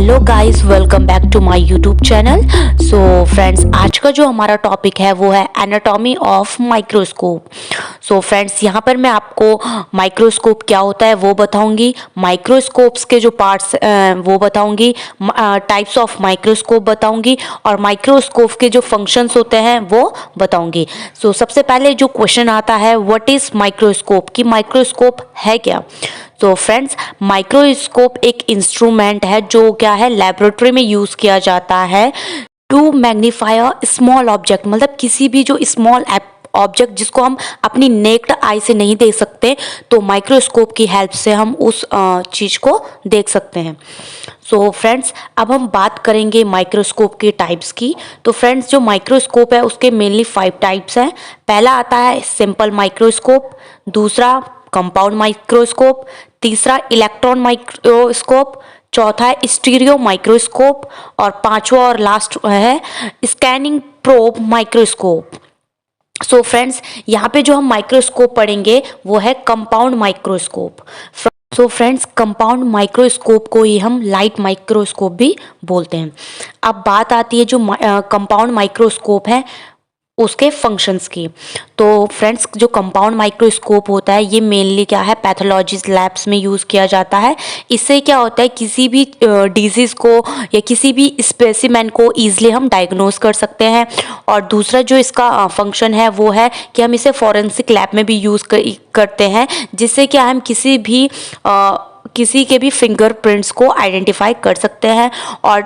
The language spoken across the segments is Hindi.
Hello guys, welcome back to my YouTube channel. So friends, आज का जो हमारा टॉपिक है वो है anatomy of microscope. So friends, यहाँ पर मैं आपको माइक्रोस्कोप क्या होता है वो बताऊंगी, माइक्रोस्कोप्स के जो पार्ट्स वो बताऊंगी, टाइप्स ऑफ माइक्रोस्कोप बताऊंगी और माइक्रोस्कोप के जो फंक्शंस होते हैं वो बताऊंगी। सो सबसे पहले जो क्वेश्चन आता है, व्हाट इज माइक्रोस्कोप, कि माइक्रोस्कोप है क्या। तो फ्रेंड्स, माइक्रोस्कोप एक इंस्ट्रूमेंट है जो क्या है, लेबोरेटरी में यूज किया जाता है to magnify a small object, मतलब किसी भी जो स्मॉल ऑब्जेक्ट जिसको हम अपनी नेक्ड आई से नहीं देख सकते, तो माइक्रोस्कोप की हेल्प से हम उस चीज को देख सकते हैं। सो फ्रेंड्स, अब हम बात करेंगे माइक्रोस्कोप के टाइप्स की। तो फ्रेंड्स, जो माइक्रोस्कोप है उसके मेनली 5 टाइप्स हैं। पहला आता है सिंपल माइक्रोस्कोप, दूसरा कंपाउंड माइक्रोस्कोप, तीसरा इलेक्ट्रॉन माइक्रोस्कोप, चौथा है स्टीरियो माइक्रोस्कोप और पांचवा और लास्ट है scanning probe microscope. So friends, यहाँ पे जो हम माइक्रोस्कोप पढ़ेंगे वो है compound microscope. So friends, compound microscope को ही हम लाइट माइक्रोस्कोप भी बोलते हैं। अब बात आती है जो कंपाउंड माइक्रोस्कोप है उसके फंक्शंस की। तो फ्रेंड्स, जो कंपाउंड माइक्रोस्कोप होता है ये मेनली क्या है, पैथोलॉजी लैब्स में यूज़ किया जाता है। इससे क्या होता है, किसी भी डिजीज़ को या किसी भी स्पेसिमेन को ईजिली हम डायग्नोज कर सकते हैं। और दूसरा जो इसका फंक्शन है वो है कि हम इसे फॉरेंसिक लैब में भी यूज़ करते हैं, जिससे क्या हम किसी के भी फिंगरप्रिंट्स को आइडेंटिफाई कर सकते हैं। और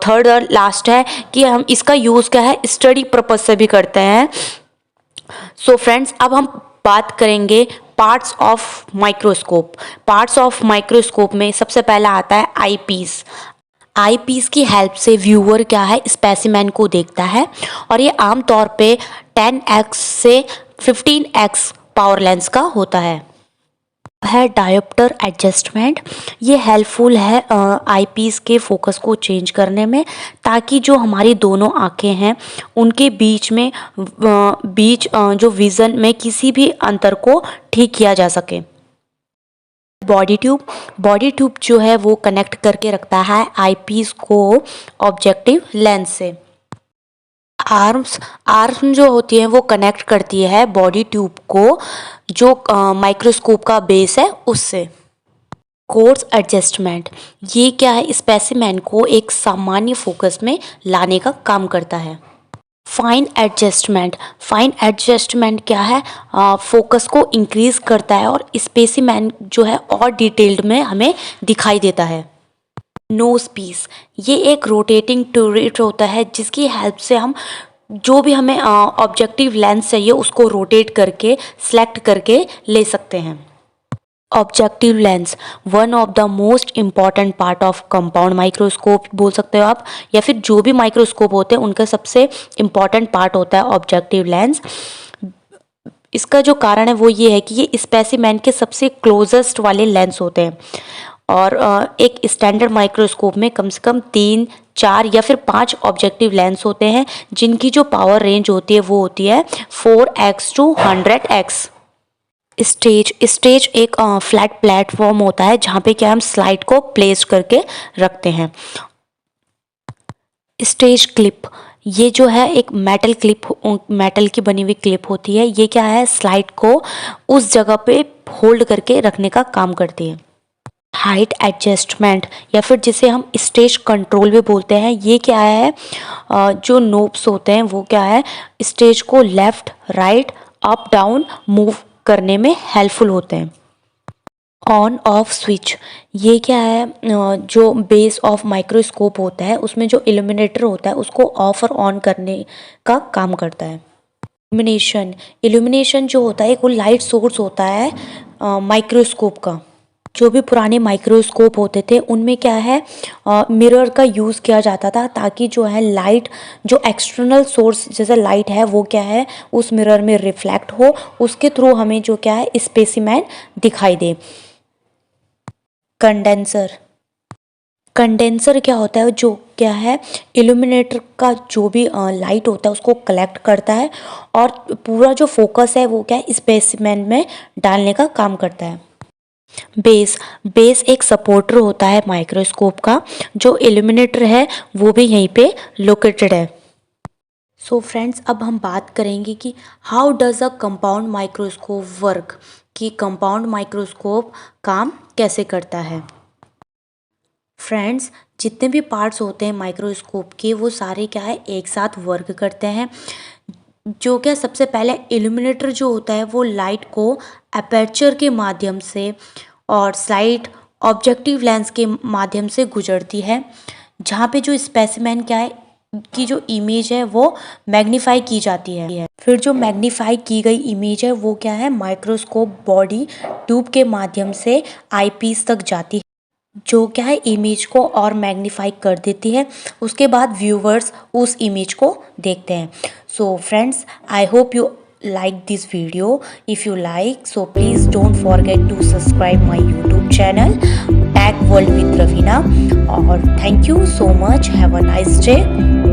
थर्ड और लास्ट है कि हम इसका यूज़ क्या है, स्टडी पर्पज से भी करते हैं। सो फ्रेंड्स, अब हम बात करेंगे parts of microscope. Parts of microscope में सबसे पहला आता है आईपीस। आईपीस की हेल्प से व्यूअर क्या है, स्पेसिमेन को देखता है और ये आमतौर पे 10x से 15x पावर लेंस का होता है डायोप्टर एडजस्टमेंट। ये हेल्पफुल है आईपीस के फोकस को चेंज करने में, ताकि जो हमारी दोनों आंखें हैं उनके बीच जो विज़न में किसी भी अंतर को ठीक किया जा सके। बॉडी ट्यूब जो है वो कनेक्ट करके रखता है आईपीस को ऑब्जेक्टिव लेंस से। आर्म जो होती है वो कनेक्ट करती है बॉडी ट्यूब को जो माइक्रोस्कोप का बेस है उससे। कोर्स एडजस्टमेंट, ये क्या है, स्पेसिमेन को एक सामान्य फोकस में लाने का काम करता है। फाइन एडजस्टमेंट क्या है, फोकस को इंक्रीज करता है और स्पेसिमेन जो है और डिटेल्ड में हमें दिखाई देता है। नोज पीस, ये एक रोटेटिंग टूरेट होता है जिसकी हेल्प से हम जो भी हमें ऑब्जेक्टिव लेंस चाहिए उसको रोटेट करके सिलेक्ट करके ले सकते हैं। Objective lens one of the most important part of compound microscope बोल सकते हो आप, या फिर जो भी माइक्रोस्कोप होते हैं उनका सबसे इम्पॉर्टेंट पार्ट होता है ऑब्जेक्टिव लेंस। इसका जो कारण है वो ये है कि ये स्पेसिमेन के सबसे क्लोजेस्ट वाले लेंस होते हैं। और एक स्टैंडर्ड माइक्रोस्कोप में कम से कम 3, 4 या फिर 5 ऑब्जेक्टिव लेंस होते हैं, जिनकी जो पावर रेंज होती है वो होती है 4x to 100x। स्टेज एक फ्लैट प्लेटफॉर्म होता है जहाँ पे क्या हम स्लाइड को प्लेस करके रखते हैं। स्टेज क्लिप, ये जो है एक मेटल की बनी हुई क्लिप होती है। ये क्या है, स्लाइड को उस जगह पे होल्ड करके रखने का काम करती है। हाइट एडजस्टमेंट या फिर जिसे हम स्टेज कंट्रोल भी बोलते हैं, ये क्या है, जो नोब्स होते हैं वो क्या है, स्टेज को left right up down move करने में हेल्पफुल होते हैं। ऑन ऑफ स्विच, ये क्या है, जो बेस ऑफ माइक्रोस्कोप होता है उसमें जो इल्यूमिनेटर होता है उसको ऑफ और ऑन करने का काम करता है। इल्यूमिनेशन जो होता है वो लाइट सोर्स होता है माइक्रोस्कोप का। जो भी पुराने माइक्रोस्कोप होते थे उनमें क्या है, मिरर का यूज़ किया जाता था, ताकि जो है लाइट, जो एक्सटर्नल सोर्स जैसे लाइट है वो क्या है उस मिरर में रिफ्लेक्ट हो, उसके थ्रू हमें जो क्या है स्पेसिमेन दिखाई दे। कंडेंसर क्या होता है, जो क्या है इल्यूमिनेटर का जो भी लाइट होता है उसको कलेक्ट करता है और पूरा जो फोकस है वो क्या है स्पेसिमेन में डालने का काम करता है। बेस बेस एक सपोर्टर होता है माइक्रोस्कोप का, जो इल्यूमिनेटर है वो भी यहीं पे लोकेटेड है। सो फ्रेंड्स, अब हम बात करेंगे कि how does a compound microscope work, कि कंपाउंड माइक्रोस्कोप काम कैसे करता है। फ्रेंड्स, जितने भी पार्ट्स होते हैं माइक्रोस्कोप के वो सारे क्या है, एक साथ वर्क करते हैं। जो क्या, सबसे पहले इल्यूमिनेटर जो होता है वो लाइट को अपर्चर के माध्यम से और स्लाइड ऑब्जेक्टिव लेंस के माध्यम से गुजरती है, जहाँ पे जो स्पेसिमेन क्या है की जो इमेज है वो मैग्नीफाई की जाती है। फिर जो मैग्नीफाई की गई इमेज है वो क्या है, माइक्रोस्कोप बॉडी ट्यूब के माध्यम से आईपीस तक जाती है, जो क्या है इमेज को और मैग्नीफाई कर देती है। उसके बाद व्यूवर्स उस इमेज को देखते हैं। So friends, I hope you like this video. If you like, so please don't forget to subscribe my YouTube channel Tech World with Ravina. Or thank you so much. Have a nice day.